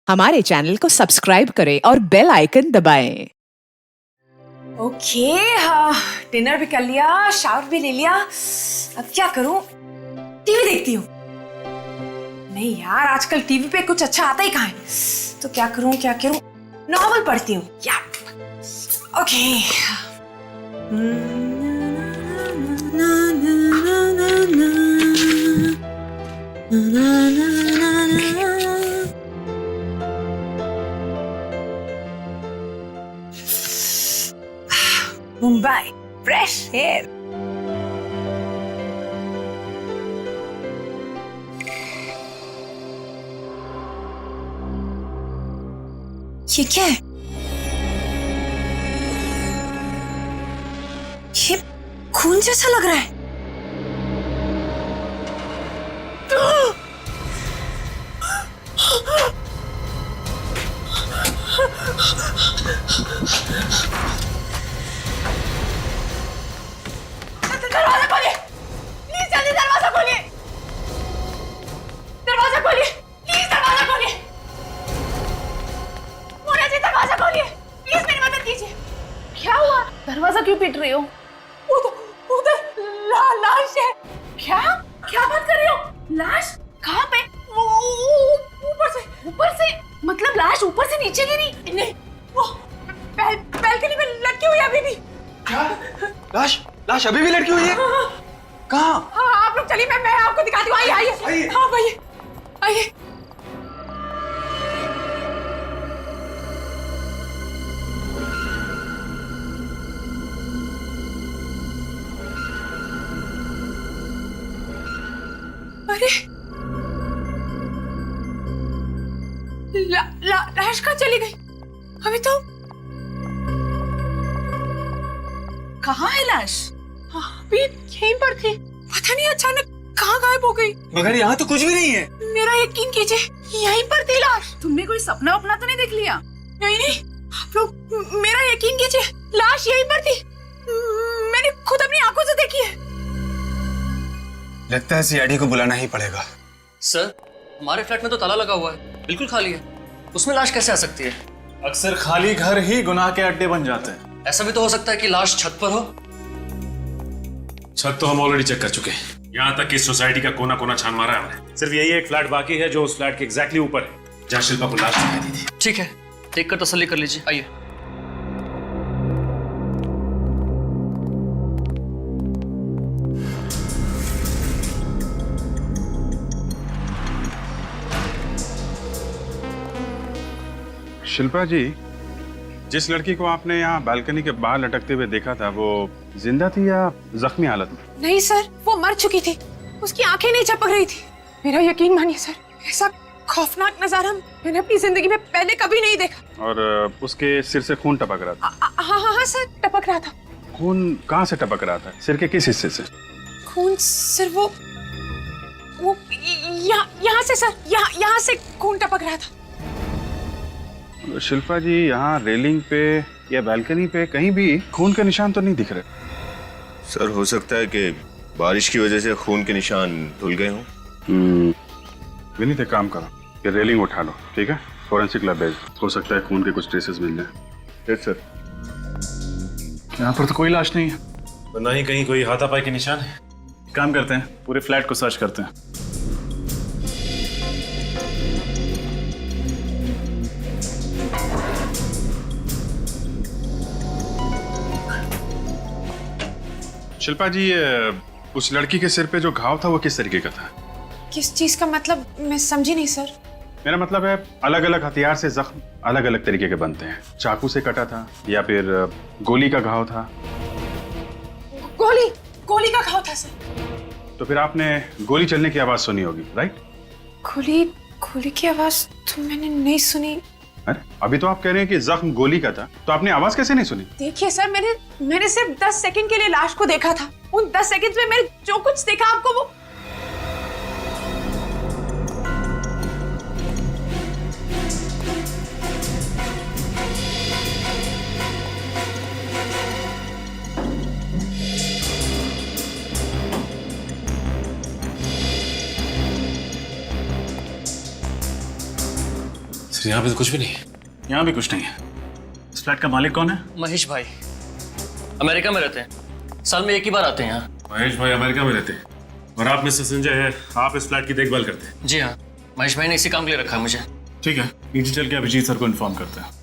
हमारे चैनल को सब्सक्राइब करें और बेल आइकन दबाएं। ओके, हाँ, डिनर भी कर लिया, शावर भी ले लिया। अब क्या करूं? टीवी देखती हूँ। नहीं यार, आजकल टीवी पे कुछ अच्छा आता ही कहाँ है। तो क्या करूं? नॉवल पढ़ती हूँ। या ओके। Mumbai, fresh air. ये क्या है? ये खून जैसा लग रहा है। दरवाजा खोलिए, प्लीज जल्दी दरवाजा खोलिए। दरवाजा खोलिए, प्लीज दरवाजा खोलिए। मोना जी, दरवाजा खोलिए, प्लीज मेरी मदद कीजिए। क्या हुआ? दरवाजा क्यों पीट रही हो? उधर लाश है। क्या बात कर रही हो? लाश कहाँ पे? ऊपर से मतलब लाश ऊपर से नीचे गिरी? नहीं, वो बैल्कनी में लटकी हुई है अभी भी। क्या? लाश अभी भी लटकी हुई है? कहाँ? हाँ, आप लोग चलिए, मैं आपको दिखाती हूँ। आइए। हाँ भैया, आइए। अरे लाश कहाँ चली गई? अभी तो कहाँ है लाश? अभी यहीं पर थी, पता नहीं अचानक कहाँ गायब हो गई। मगर यहाँ तो कुछ भी नहीं है। मेरा यकीन कीजिए, यहीं पर थी लाश। तुमने कोई सपना अपना तो नहीं देख लिया? नहीं, आप लोग मेरा यकीन कीजिए, लाश यहीं पर थी। मैंने खुद अपनी आंखों से देखी है। लगता है सीआईडी को बुलाना ही पड़ेगा। सर, हमारे फ्लैट में तो ताला लगा हुआ है, बिल्कुल खाली है। उसमें लाश कैसे आ सकती है? अक्सर खाली घर ही गुनाह के अड्डे बन जाते हैं। ऐसा भी तो हो सकता है कि लाश छत पर हो। छत तो हम ऑलरेडी चेक कर चुके हैं। यहाँ तक कि सोसाइटी का कोना कोना छान मारा है हमने। सिर्फ यही एक फ्लैट बाकी है जो उस फ्लैट के एग्जैक्टली ऊपर है जहाँ शिल्पा को लाश दिखाई दी थी। ठीक है, देख कर तसल्ली कर लीजिए। आइए। शिल्पा जी, जिस लड़की को आपने यहाँ बालकनी के बाहर लटकते हुए देखा था, वो जिंदा थी या जख्मी हालत में? नहीं सर, वो मर चुकी थी। उसकी आंखें नहीं चपक रही थी। मेरा यकीन मानिए सर, ऐसा खौफनाक नजारा मैंने अपनी जिंदगी में पहले कभी नहीं देखा। और उसके सिर से खून टपक रहा था? हाँ सर, टपक रहा था। खून कहाँ से टपक रहा था? सिर के किस हिस्से से? खून सिर वो यहाँ से सर, यहाँ से खून टपक रहा था। शिल्पा जी, यहाँ रेलिंग पे या बालकनी पे कहीं भी खून के निशान तो नहीं दिख रहे। सर, हो सकता है कि बारिश की वजह से खून के निशान धुल गए हों। विनीत, एक काम करो, ये रेलिंग उठा लो, ठीक है? फोरेंसिक लैब भेज, हो सकता है खून के कुछ ट्रेसेस मिल जाए। Yes sir. यहाँ पर तो कोई लाश नहीं है, ना ही कहीं कोई हाथापाई के निशान है। काम करते हैं, पूरे फ्लैट को सर्च करते हैं। शिल्पा जी, उस लड़की के सिर पे जो घाव था वो किस तरीके का था? किस चीज का मतलब? मैं समझी नहीं सर। मेरा मतलब है, अलग अलग हथियार से जख्म अलग अलग तरीके के बनते हैं। चाकू से कटा था या फिर गोली का घाव था? गोली का घाव था सर। तो फिर आपने गोली चलने की आवाज सुनी होगी, राइट? गोली की आवाज तो मैंने नहीं सुनी। अरे, अभी तो आप कह रहे हैं कि जख्म गोली का था, तो आपने आवाज कैसे नहीं सुनी? देखिए सर, मैंने सिर्फ 10 सेकंड के लिए लाश को देखा था। उन 10 सेकंड में मैंने जो कुछ देखा आपको वो सर यहाँ पे तो कुछ भी नहीं है। यहाँ भी कुछ नहीं है। इस फ्लैट का मालिक कौन है? महेश भाई अमेरिका में रहते हैं, साल में एक ही बार आते हैं यहाँ। महेश भाई अमेरिका में रहते हैं और आप मिस्टर संजय है, आप इस फ्लैट की देखभाल करते हैं। जी हाँ, महेश भाई ने इसी काम के लिए रखा है मुझे। ठीक है, नीचे चल के अभिजीत सर को इन्फॉर्म करते हैं।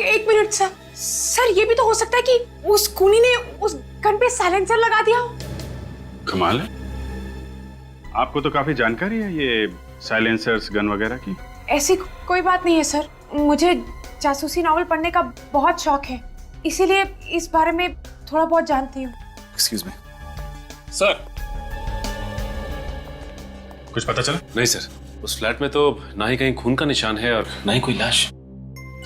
एक मिनट सर। सर ये भी तो हो सकता है कि उस खूनी ने उस गन पे साइलेंसर लगा दिया हो। कमाल है, आपको तो काफी जानकारी है ये साइलेंसर्स गन वगैरह की। ऐसी कोई बात नहीं है सर, मुझे जासूसी नॉवल पढ़ने का बहुत शौक है, इसीलिए इस बारे में थोड़ा बहुत जानती हूँ। एक्सक्यूज मी सर, कुछ पता चला? नहीं सर, उस फ्लैट में तो ना ही कहीं खून का निशान है और ना ही कोई लाश।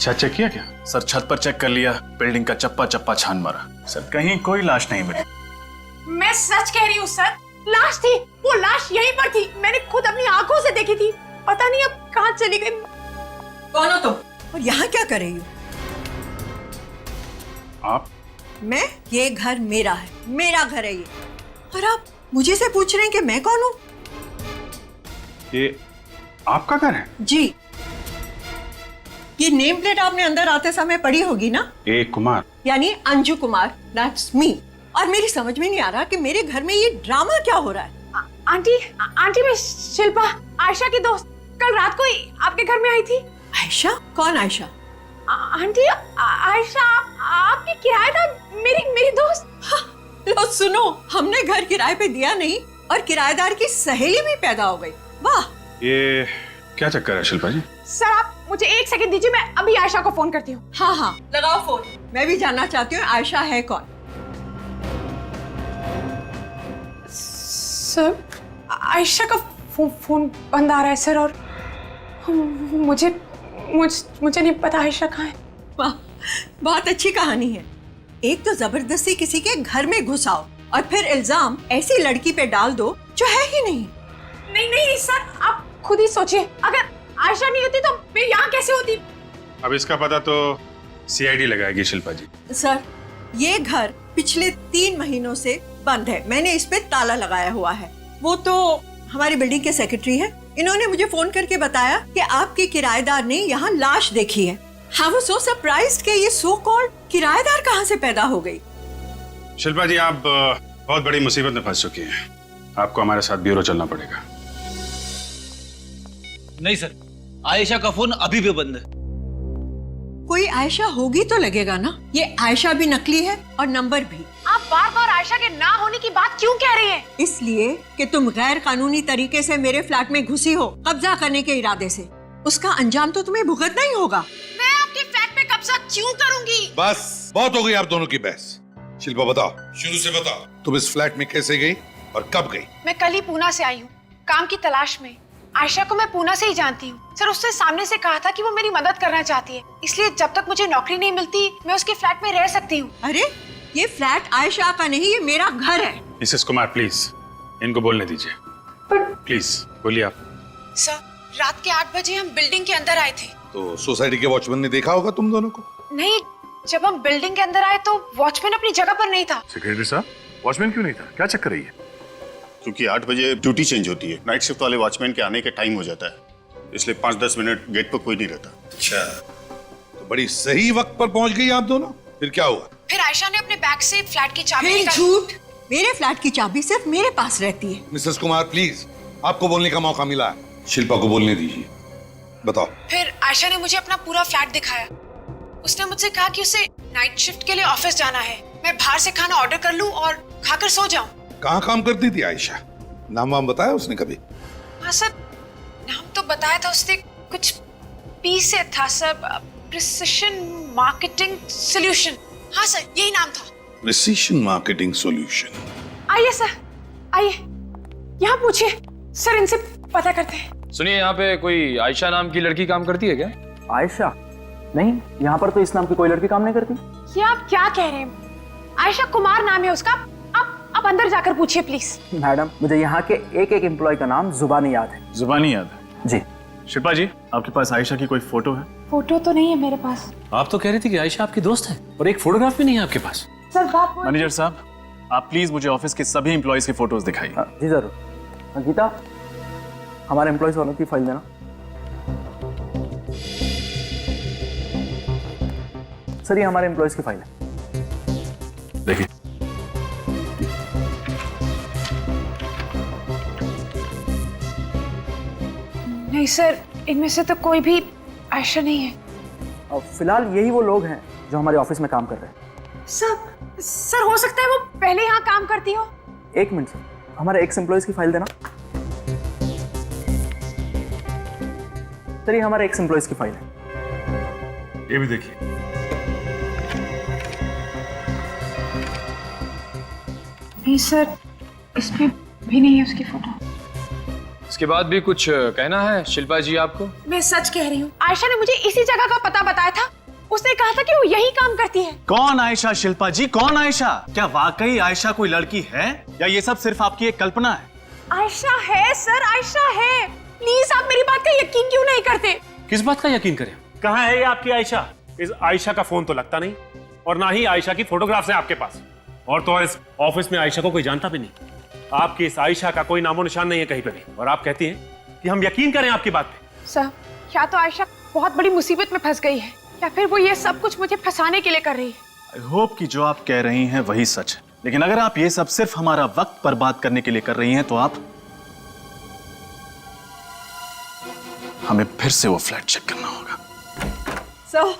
छत चेक किया क्या? सर छत पर चेक कर लिया, बिल्डिंग का चप्पा चप्पा छान मारा, सर कहीं कोई लाश नहीं मिली। मैं सच कह रही हूँ सर, लाश थी, वो लाश यहीं पर थी, मैंने खुद अपनी आंखों से देखी थी। पता नहीं अब कहाँ चली गई। कौन हो तुम और यहाँ क्या कर रही हो? आप? मैं? ये घर मेरा है, मेरा घर है ये, और आप मुझे से पूछ रहे हैं कि मैं कौन हूँ? ये आपका घर है? जी। ये नेम प्लेट आपने अंदर आते समय पढ़ी होगी ना? ए कुमार यानी अंजू कुमार, दैट्स मी। और मेरी समझ में नहीं आ रहा कि मेरे घर में ये ड्रामा क्या हो रहा है। आंटी मैं शिल्पा, आयशा की दोस्त, कल रात को ही आपके घर में आई थी। आयशा? कौन आयशा? आंटी आयशा आपकी किराएदार, मेरी दोस्त। हाँ, लो सुनो, हमने घर किराए पे दिया नहीं और किराएदार की सहेली भी पैदा हो गई। वाह, ये क्या चक्कर है शिल्पा जी? सर आप मुझे 1 सेकंड दीजिए, मैं अभी आयशा को फोन करती हूँ। हाँ हाँ लगाओ फोन, मैं भी जानना चाहती हूँ आयशा है कौन। सर आयशा का फोन बंद आ रहा है सर, और मुझे नहीं पता आयशा कहाँ है। वाह, बहुत अच्छी कहानी है। एक तो जबरदस्ती किसी के घर में घुसाओ और फिर इल्जाम ऐसी लड़की पे डाल दो जो है ही नहीं। नहीं सर, आप खुद ही सोचिए, अगर आयशा नहीं होती तो मैं यहाँ कैसे होती? अब इसका पता तो सीआईडी लगाएगी शिल्पा जी। सर ये घर पिछले 3 महीनों से बंद है, मैंने इस पे ताला लगाया हुआ है। वो तो हमारी बिल्डिंग के सेक्रेटरी है, इन्होंने मुझे फोन करके बताया कि आपके किराएदार ने यहाँ लाश देखी है। हाँ, वो सो सरप्राइज्ड कि ये सो कॉल्ड किराएदार कहाँ से पैदा हो गई। शिल्पा जी आप बहुत बड़ी मुसीबत में फंस चुकी हैं, आपको हमारे साथ ब्यूरो चलना पड़ेगा। नहीं सर, आयशा का फोन अभी भी बंद है। कोई आयशा होगी तो लगेगा ना, ये आयशा भी नकली है और नंबर भी। आप बार-बार आयशा के ना होने की बात क्यों कह रही हैं? इसलिए कि तुम गैर कानूनी तरीके से मेरे फ्लैट में घुसी हो, कब्जा करने के इरादे से। उसका अंजाम तो तुम्हें भुगतना ही होगा। मैं आपके फ्लैट पे कब्जा क्यों करूंगी? बस बहुत हो गई आप दोनों की बहस। शिल्पा बताओ, शुरू से बताओ, तुम इस फ्लैट में कैसे गई और कब गई? मैं कल ही पूना से आई हूँ, काम की तलाश में। आयशा को मैं पूना से ही जानती हूँ सर, उससे सामने से कहा था कि वो मेरी मदद करना चाहती है, इसलिए जब तक मुझे नौकरी नहीं मिलती मैं उसके फ्लैट में रह सकती हूँ। अरे ये फ्लैट आयशा का नहीं, ये मेरा घर है। मिसेस कुमार प्लीज इनको बोलने दीजिए, प्लीज बोलिए आप। सर रात के 8 बजे हम बिल्डिंग के अंदर आए थे। तो सोसाइटी के वॉचमैन ने देखा होगा तुम दोनों को? नहीं, जब हम बिल्डिंग के अंदर आए तो वॉचमैन अपनी जगह पर नहीं था। सेक्रेटरी साहब, वॉचमैन क्यों नहीं था? क्या चक्कर है ये? क्योंकि 8 बजे ड्यूटी चेंज होती है, नाइट शिफ्ट वाले वॉचमैन के आने के टाइम हो जाता है, इसलिए 5-10 मिनट गेट पर कोई नहीं रहता। अच्छा, तो बड़ी सही वक्त पर पहुंच गई आप दोनों। फिर क्या हुआ? फिर आयशा ने अपने बैग से फ्लैट की चाबी फिर निकाली। झूठ, मेरे फ्लैट की चाबी सिर्फ मेरे पास रहती है। मिसेस कुमार प्लीज, आपको बोलने का मौका मिला है, शिल्पा को बोलने दीजिए। बताओ। फिर आयशा ने मुझे अपना पूरा फ्लैट दिखाया। उसने मुझसे कहा कि उसे नाइट शिफ्ट के लिए ऑफिस जाना है, मैं बाहर से खाना ऑर्डर कर लूं और खाकर सो जाऊं। कहाँ काम करती थी आयशा? नाम वाम बताया उसने कभी? हाँ सर, नाम तो बताया था उसने, कुछ पी से था सर, प्रिसिशन मार्केटिंग सॉल्यूशन। हाँ सर, यही नाम था। Precision marketing solution. आइए सर, आइए यहाँ पूछिए सर, इनसे पता करते हैं। सुनिए, यहाँ पे कोई आयशा नाम की लड़की काम करती है क्या? आयशा? नहीं, यहाँ पर तो इस नाम की कोई लड़की काम नहीं करती। ये आप क्या कह रहे हैं? आयशा कुमार नाम है उसका। आप अंदर जाकर पूछिए प्लीज। मैडम, मुझे यहाँ के एक एम्प्लॉय का नाम जुबानी याद है। जुबानी याद है? जी। शिल्पा जी, आपके पास आयशा की कोई फोटो है? फोटो तो नहीं है मेरे पास। आप तो कह रही थी कि आयशा आपकी दोस्त है और एक फोटोग्राफ भी नहीं है आपके पास। सर बात मैनेजर साहब, आप प्लीज मुझे ऑफिस के सभी एम्प्लॉयज के फोटोज दिखाइए। जी जरूर। गीता, हमारे एम्प्लॉयज वालों की फाइल देना। सर, ये हमारे एम्प्लॉयज की फाइल है। देखिए। नहीं सर, इनमें से तो कोई भी आयशा नहीं है। फिलहाल यही वो लोग हैं जो हमारे ऑफिस में काम कर रहे हैं। सर हो सकता है वो पहले यहाँ काम करती हो। एक मिनट सर, हमारे एक्स एम्प्लॉयज की फाइल देना। सर, ये हमारे एक्स एम्प्लॉयज की फाइल है। ये भी देखिए। नहीं सर, इसमें भी नहीं है उसकी फोटो। इसके बाद भी कुछ कहना है शिल्पा जी आपको? मैं सच कह रही हूँ, आयशा ने मुझे इसी जगह का पता बताया था। उसने कहा था कि वो यही काम करती है। कौन आयशा शिल्पा जी, कौन आयशा? क्या वाकई आयशा कोई लड़की है या ये सब सिर्फ आपकी एक कल्पना है? आयशा है सर, आयशा है। प्लीज आप मेरी बात का यकीन क्यों नहीं करते? किस बात का यकीन करें? कहाँ है ये आपकी आयशा? इस आयशा का फोन तो लगता नहीं और ना ही आयशा की फोटोग्राफ्स हैं आपके पास। और तो और इस ऑफिस में आयशा को कोई जानता भी नहीं। आपकी इस आयशा का कोई नामो निशान नहीं है कहीं पे भी। और आप कहती हैं कि हम यकीन करें आपकी बात पे। सर, या तो आयशा बहुत बड़ी मुसीबत में फंस गई है या फिर वो ये सब कुछ मुझे फंसाने के लिए कर रही है। आई होप कि जो आप कह रही हैं वही सच है। लेकिन अगर आप ये सब सिर्फ हमारा वक्त बर्बाद करने के लिए कर रही हैं तो आप हमें फिर से वो फ्लैट चेक करना होगा। सर,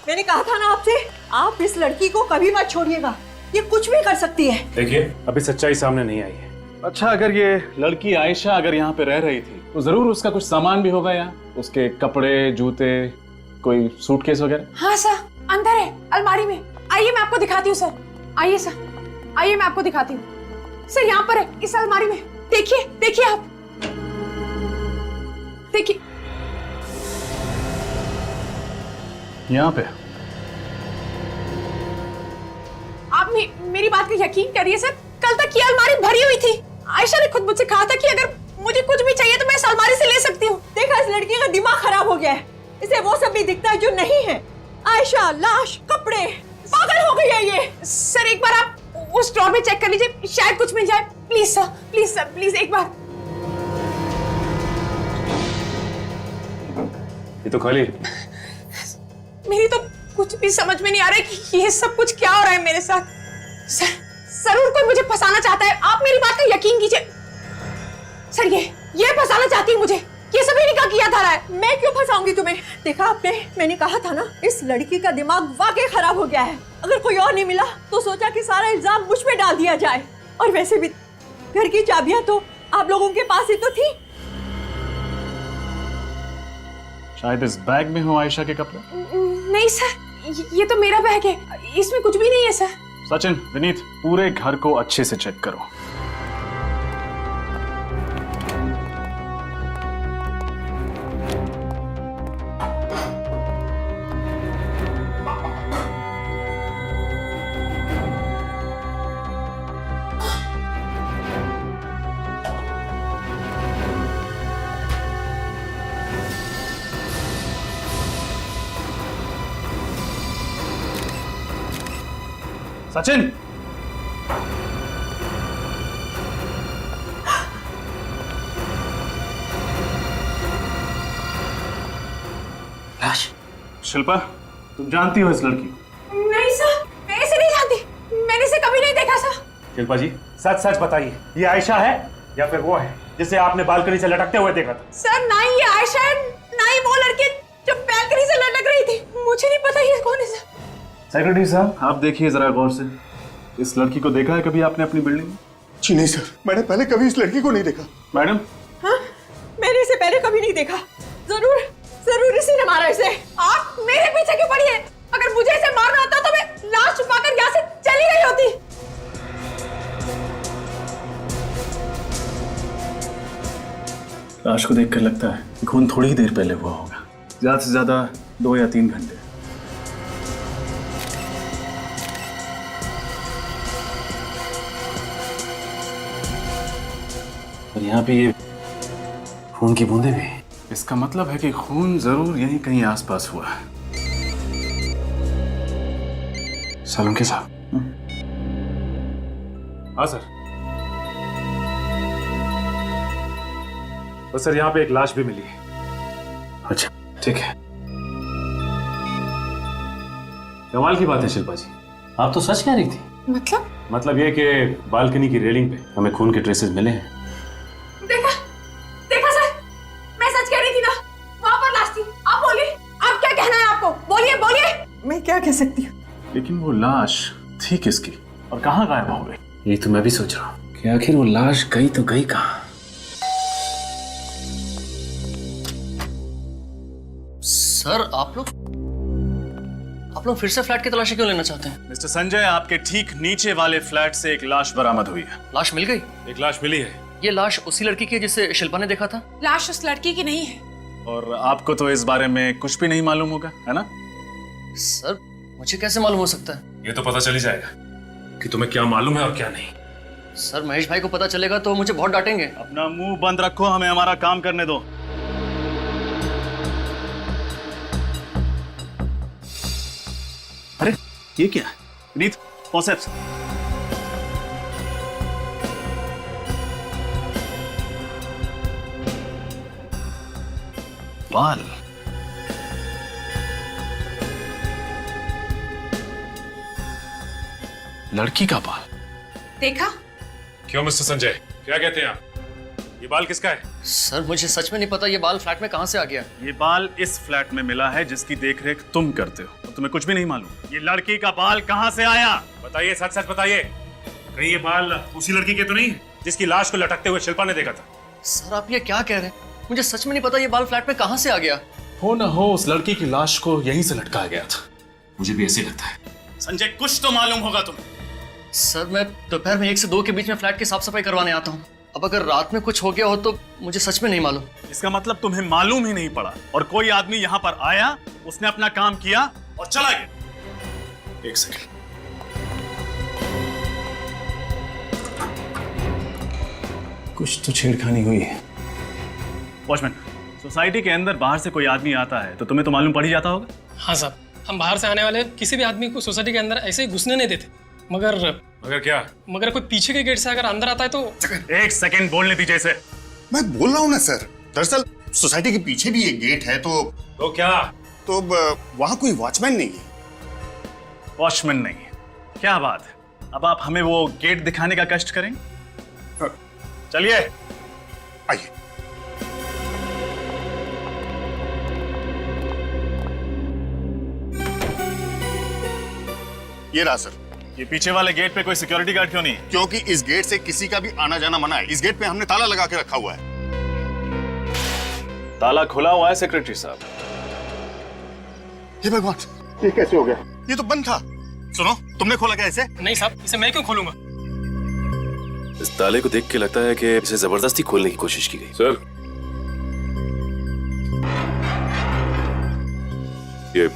मैंने कहा था ना आपसे, आप इस लड़की को कभी मत छोड़िएगा। ये कुछ भी कर सकती है। देखिए, अभी सच्चाई सामने नहीं आई है। अच्छा, अगर ये लड़की आयशा अगर यहाँ पे रह रही थी तो जरूर उसका कुछ सामान भी होगा यहाँ, उसके कपड़े, जूते, कोई सूटकेस वगैरह। हाँ सर, अंदर है अलमारी में। आइए मैं आपको दिखाती हूँ सर। आइए सर, आइए मैं आपको दिखाती हूँ। सर यहाँ पर है, इस अलमारी में। देखिए, देखिए आप, देखिए यहाँ पे। आप मेरी बात का यकीन करिए सर, कल तक ये अलमारी भरी हुई थी। आयशा ने खुद मुझसे कहा था कि अगर मुझे कुछ भी चाहिए तो मैं इस अलमारी से ले सकती हूँ। देखा, इस लड़की का दिमाग खराब हो गया है। इसे वो सब भी दिखता है जो नहीं है। आयशा, लाश, कपड़े, पागल हो गई है ये। सर एक बार आप उस ड्रॉर में चेक कर लीजिए, शायद कुछ मिल जाए। Please sir, please sir, please एक बार। ये तो खाली। मेरी तो कुछ भी समझ में नहीं आ रहा है कि ये सब कुछ क्या हो रहा है मेरे साथ। सर, जरूर कोई मुझे फंसाना चाहता है। आप मेरी बात का यकीन कीजिए सर, ये फंसाना चाहती है मुझे। ये सभी निकाह किया था रहा है। मैं क्यों फंसाऊंगी तुम्हें? देखा आपने, मैंने कहा था ना, इस लड़की का दिमाग वाकई खराब हो गया है। अगर कोई और नहीं मिला तो सोचा कि सारा इल्जाम मुझ पे डाल दिया जाए। और वैसे भी घर की चाबियां तो आप लोगों के पास ही तो थी। शायद इस बैग में हो आयशा के कपड़े। नहीं सर, ये तो मेरा बैग है, इसमें कुछ भी नहीं है सर। सचिन, विनीत, पूरे घर को अच्छे से चेक करो। सचिन, लाश। शिल्पा, तुम जानती हो इस लड़की को? नहीं सर, मैं इसे नहीं जानती। मैंने इसे कभी नहीं देखा सर। शिल्पा जी, सच सच बताइए, ये आयशा है या फिर वो है जिसे आपने बालकनी से लटकते हुए देखा था? सर, ना ही ये आयशा है, ना ही वो लड़की जो बैल्कनी से लटक रही थी। मुझे नहीं पता ये कौन है सर। सेक्रेटरी साहब, आप देखिए जरा गौर से। इस लड़की को देखा है कभी आपने अपनी बिल्डिंग में? जी नहीं सर, मैंने पहले कभी इस लड़की को नहीं देखा। मैडम? हाँ, मैंने इसे पहले कभी नहीं देखा। जरूर जरूर इसी ने मारा इसे। आप मेरे पीछे क्यों पड़ी है? अगर मुझे इसे मारना होता तो मैं लाश छुपाकर यहाँ से चली गई होती। लाश को देखकर लगता है खून थोड़ी ही देर पहले हुआ होगा, ज्यादा से ज्यादा 2 या 3 घंटे। और यहाँ पे ये खून की बूंदें भी। इसका मतलब है कि खून जरूर यहीं कहीं आसपास हुआ है। सालुंके साहब, हाँ सर। तो सर यहाँ पे एक लाश भी मिली है। अच्छा ठीक है। कमाल की बात है शिल्पा जी, आप तो सच कह रही थी। मतलब ये कि बालकनी की रेलिंग पे हमें खून के ट्रेसेस मिले हैं। देखा देखा सर, मैं सच कह रही थी ना, वहां पर लाश थी। आप बोलिए, आप क्या कहना है आपको, बोलिए बोलिए। मैं क्या कह सकती हूँ? लेकिन वो लाश थी किसकी और कहाँ गायब हो गई? यही तो मैं भी सोच रहा हूँ कि आखिर वो लाश गई तो गई कहाँ। सर आप लोग फिर से फ्लैट की तलाशी क्यों लेना चाहते हैं? मिस्टर संजय, आपके ठीक नीचे वाले फ्लैट से एक लाश बरामद हुई है। लाश मिल गई? एक लाश मिली है। ये लाश उसी लड़की की है जिसे शिल्पा ने देखा था? लाश उस लड़की की नहीं है। और आपको तो इस बारे में कुछ भी नहीं मालूम होगा, है ना? सर मुझे कैसे मालूम हो सकता है? ये तो पता चल ही जाएगा कि तुम्हें क्या मालूम है और क्या नहीं। सर महेश भाई को पता चलेगा तो मुझे बहुत डांटेंगे। अपना मुंह बंद रखो, हमें हमारा काम करने दो। अरे ये क्या? रीत, फॉसेप्स। बाल। लड़की का बाल। देखा? क्यों मिस्टर संजय, क्या कहते हैं आप? ये बाल किसका है? सर मुझे सच में नहीं पता ये बाल फ्लैट में कहां से आ गया। ये बाल इस फ्लैट में मिला है जिसकी देखरेख तुम करते हो, और तुम्हें कुछ भी नहीं मालूम। ये लड़की का बाल कहां से आया? बताइए, सच सच बताइए। कहीं ये बाल उसी लड़की के तो नहीं जिसकी लाश को लटकते हुए शिल्पा ने देखा था? सर आप ये क्या कह रहे हैं? मुझे सच में नहीं पता ये बाल फ्लैट में कहां से आ गया। हो न हो उस लड़की की लाश को यहीं से लटकाया गया था। मुझे भी ऐसे लगता है। संजय, कुछ तो मालूम होगा तुम्हें। सर मैं दोपहर में 1 से 2 के बीच में फ्लैट की साफ सफाई करवाने आता हूँ। अब अगर रात में कुछ हो गया हो तो मुझे सच में नहीं मालूम। इसका मतलब तुम्हें मालूम ही नहीं पड़ा, और कोई आदमी यहाँ पर आया, उसने अपना काम किया और चला गया। एक सेकंड। कुछ तो छेड़खानी हुई है। वॉचमैन, सोसाइटी के अंदर बाहर से कोई आदमी आता है तो तुम्हें तो मालूम पड़ ही जाता होगा। हाँ साहब, हम बाहर से आने वाले किसी भी आदमी को सोसाइटी के अंदर ऐसे ही घुसने नहीं देते। मगर क्या? मगर कोई पीछे के गेट से अगर अंदर आता है तो। एक सेकंड बोलने दीजिए इसे। मैं बोल रहा हूँ ना सर, दरअसल सोसाइटी के पीछे भी एक गेट है तो क्या? तो वहाँ कोई वॉचमैन नहीं है। वॉचमैन नहीं है? क्या बात है। अब आप हमें वो गेट दिखाने का कष्ट करेंगे? चलिए आइए। ये रहा सर। ये पीछे वाले गेट पे कोई सिक्योरिटी गार्ड क्यों नहीं है? क्योंकि इस गेट से किसी का भी आना जाना मना है। इस गेट पे हमने ताला लगा के रखा हुआ है। ताला खुला हुआ है सेक्रेटरी साहब। हे भगवान, ये कैसे हो गया? ये तो बंद था। सुनो, तुमने खोला क्या इसे? नहीं साहब, इसे मैं क्यों खोलूंगा? इस ताले को देख के लगता है कि इसे जबरदस्ती खोलने की कोशिश की गई। सर, ये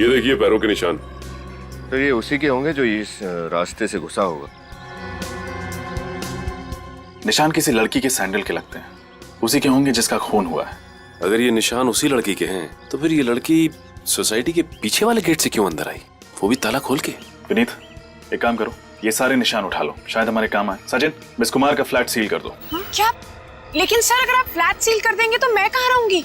देखिए पैरों के निशान। तो ये उसी के होंगे जो इस रास्ते से घुसा होगा। निशान किसी लड़की के सैंडल के लगते हैं, उसी के होंगे जिसका खून हुआ है। अगर ये निशान उसी लड़की के हैं तो फिर ये लड़की सोसाइटी के पीछे वाले गेट से क्यों अंदर आई, वो भी ताला खोल के? विनीत, एक काम करो, ये सारे निशान उठा लो, शायद हमारे काम आए। सचिन, मिस कुमार का फ्लैट सील कर दो। क्या? लेकिन सर अगर आप फ्लैट सील कर देंगे तो मैं कहाँ रहूंगी?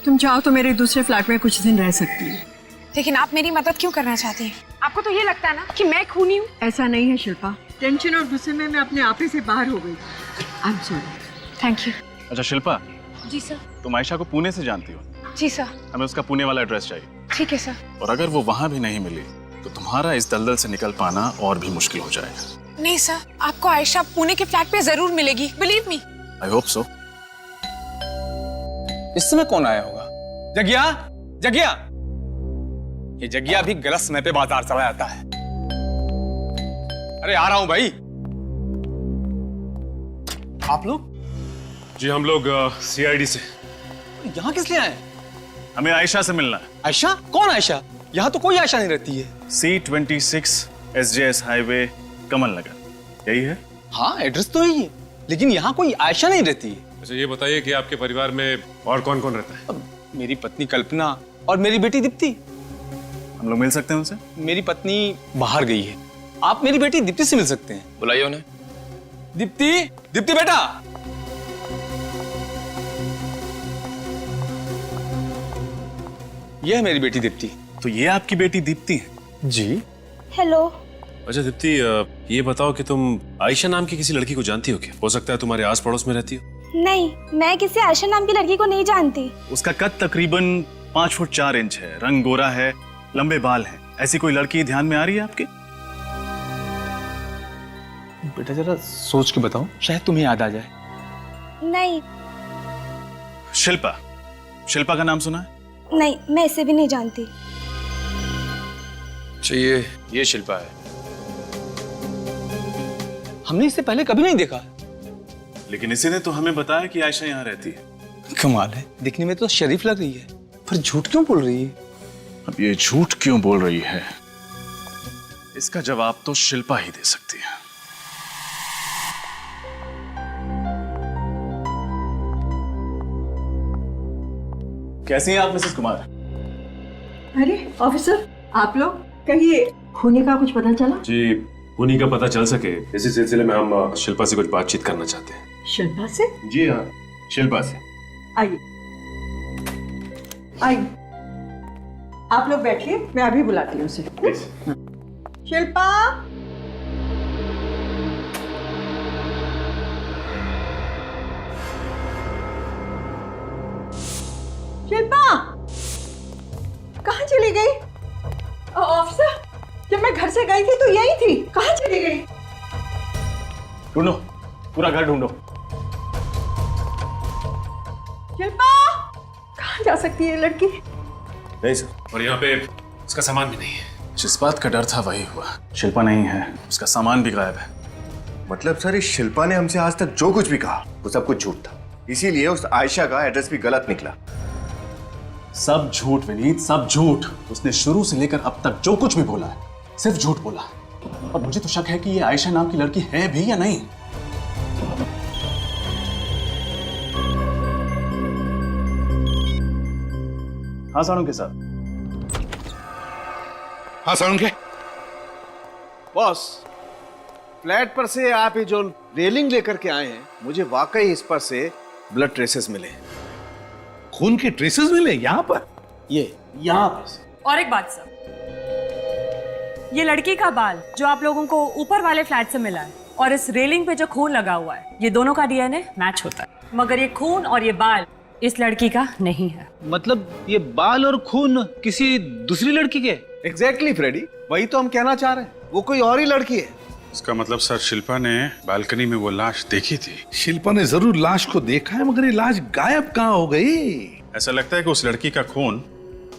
तुम चाहो तो मेरे दूसरे फ्लैट में कुछ दिन रह सकती है। लेकिन आप मेरी मदद क्यों करना चाहती हैं? आपको तो ये लगता है ना कि मैं खूनी हूँ? ऐसा नहीं है शिल्पा, टेंशन और गुस्से में मैं अपने आपे से बाहर हो गई। I am sorry. Thank you. अच्छा शिल्पा, जी सर। तुम आयशा को पुणे से जानती हो? जी सर। हमें उसका पुणे वाला एड्रेस चाहिए। ठीक है सर। और अगर वो वहां भी नहीं मिली तो तुम्हारा इस दलदल से निकल पाना और भी मुश्किल हो जाएगा। नहीं सर, आपको आयशा पुणे के फ्लैट पे जरूर मिलेगी, believe me. I hope so. इस समय कौन आया होगा? जगिया, जगिया। ये जगिया भी गलत समय पे बाजार चला जाता है। अरे आ रहा हूं भाई। आप लोग? जी हम लोग सीआईडी से। यहाँ किस लिए आए? हमें आयशा से मिलना है। आयशा? कौन आयशा? यहाँ तो कोई आयशा नहीं रहती है। C26 SJS हाईवे, कमल नगर, यही है? हाँ एड्रेस तो यही है, लेकिन यहाँ कोई आयशा नहीं रहती है। अच्छा ये बताइए कि आपके परिवार में और कौन कौन रहता है? मेरी पत्नी कल्पना और मेरी बेटी दीप्ति। हम लोग मिल सकते हैं उनसे? मेरी पत्नी बाहर गई है, आप मेरी बेटी दीप्ति से मिल सकते हैं। बुलाइए उन्हें। दीप्ति, दीप्ति बेटा। यह है मेरी बेटी दीप्ति। तो ये आपकी बेटी दीप्ति है? जी। हेलो। अच्छा दीप्ति, ये बताओ कि तुम आयशा नाम की किसी लड़की को जानती हो क्या? हो सकता है तुम्हारे आस पड़ोस में रहती हो। नहीं, मैं किसी आयशा नाम की लड़की को नहीं जानती। उसका कद तकरीबन 5 फुट 4 इंच है, रंग गोरा है, लंबे बाल हैं। ऐसी कोई लड़की ध्यान में आ रही है आपके? बेटा जरा सोच के बताओ, शायद तुम्हें याद आ जाए। नहीं। शिल्पा, शिल्पा का नाम सुना है? नहीं, मैं इसे भी नहीं जानती। अच्छा ये शिल्पा है। हमने इसे पहले कभी नहीं देखा। लेकिन इसी ने तो हमें बताया कि आयशा यहाँ रहती है। कमाल है, दिखने में तो शरीफ लग रही है, पर झूठ क्यों बोल रही है? अब ये झूठ क्यों बोल रही है, इसका जवाब तो शिल्पा ही दे सकती है। कैसी हैं आप मिसेस कुमार? अरे ऑफिसर, आप लोग कहिए, खूनी का कुछ पता चला? जी, उन्हीं का पता चल सके इसी सिलसिले में हम शिल्पा से कुछ बातचीत करना चाहते हैं। शिल्पा से? जी हाँ, शिल्पा से। आइए आइए, आप लोग बैठिए, मैं अभी बुलाती हूँ उसे। शिल्पा, शिल्पा कहाँ चली गई? ऑफिसर, जब मैं घर से गई थी तो यही थी, कहाँ चली गई? ढूंढो, पूरा घर ढूंढो। शिल्पा, कहाँ जा सकती है लड़की? नहीं सर, और यहाँ पे उसका सामान भी नहीं है। जिस बात का डर था वही हुआ। शिल्पा नहीं है, उसका सामान भी गायब है। मतलब सर, इस शिल्पा ने हमसे आज तक जो कुछ भी कहा वो सब कुछ झूठ था, इसीलिए उस आयशा का एड्रेस भी गलत निकला। सब झूठ विनीत, सब झूठ। उसने शुरू से लेकर अब तक जो कुछ भी बोला है सिर्फ झूठ बोला। और मुझे तो शक है कि ये आयशा नाम की लड़की है भी या नहीं। हाँ साळुंखे साहब। हाँ साळुंखे। बॉस, फ्लैट पर से आप ये जो रेलिंग लेकर के आए हैं, मुझे वाकई इस पर से ब्लड ट्रेसेस मिले। खून के ट्रेसेस मिले यहाँ पर? ये यहाँ पर। और एक बात सर, ये लड़की का बाल जो आप लोगों को ऊपर वाले फ्लैट से मिला है और इस रेलिंग पे जो खून लगा हुआ है, ये दोनों का डीएनए मैच होता है, मगर ये खून और ये बाल इस लड़की का नहीं है। मतलब ये बाल और खून किसी दूसरी लड़की के? एग्जैक्टली फ्रेडी, वही तो हम कहना चाह रहे हैं, वो कोई और ही लड़की है। इसका मतलब सर, शिल्पा ने बालकनी में वो लाश देखी थी। शिल्पा ने जरूर लाश को देखा है, मगर ये लाश गायब कहाँ हो गई? ऐसा लगता है कि उस लड़की का खून